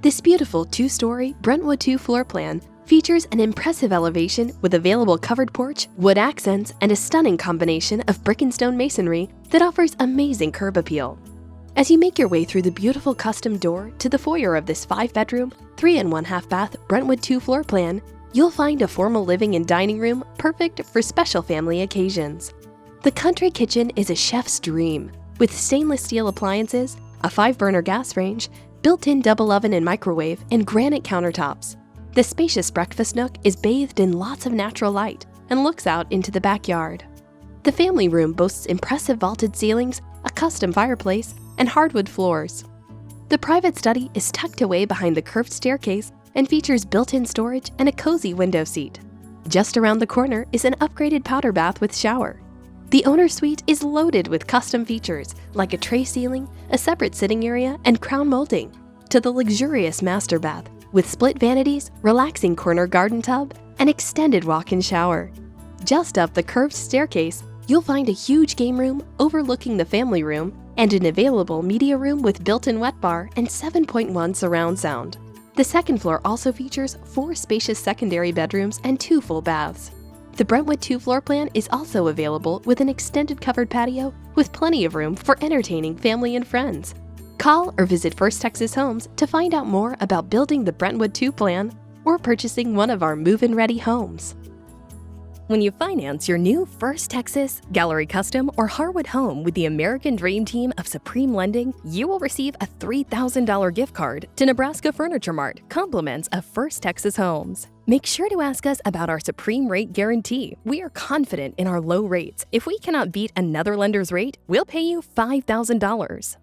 This beautiful 2-story Brentwood 2 floor plan features an impressive elevation with available covered porch, wood accents, and a stunning combination of brick and stone masonry that offers amazing curb appeal. As you make your way through the beautiful custom door to the foyer of this 5-bedroom, 3 and 1/2 bath Brentwood 2 floor plan, you'll find a formal living and dining room perfect for special family occasions. The country kitchen is a chef's dream, with stainless steel appliances, a 5-burner gas range, built-in double oven and microwave, and granite countertops. The spacious breakfast nook is bathed in lots of natural light and looks out into the backyard. The family room boasts impressive vaulted ceilings, a custom fireplace, and hardwood floors. The private study is tucked away behind the curved staircase and features built-in storage and a cozy window seat. Just around the corner is an upgraded powder bath with shower. The owner's suite is loaded with custom features like a tray ceiling, a separate sitting area, and crown molding, to the luxurious master bath with split vanities, relaxing corner garden tub, and extended walk-in shower. Just up the curved staircase, you'll find a huge game room overlooking the family room and an available media room with built-in wet bar and 7.1 surround sound. The second floor also features 4 spacious secondary bedrooms and 2 full baths. The Brentwood 2 floor plan is also available with an extended covered patio with plenty of room for entertaining family and friends. Call or visit First Texas Homes to find out more about building the Brentwood 2 plan or purchasing one of our move-in ready homes. When you finance your new First Texas, Gallery Custom, or Harwood home with the American Dream Team of Supreme Lending, you will receive a $3,000 gift card to Nebraska Furniture Mart, compliments of First Texas Homes. Make sure to ask us about our Supreme Rate Guarantee. We are confident in our low rates. If we cannot beat another lender's rate, we'll pay you $5,000.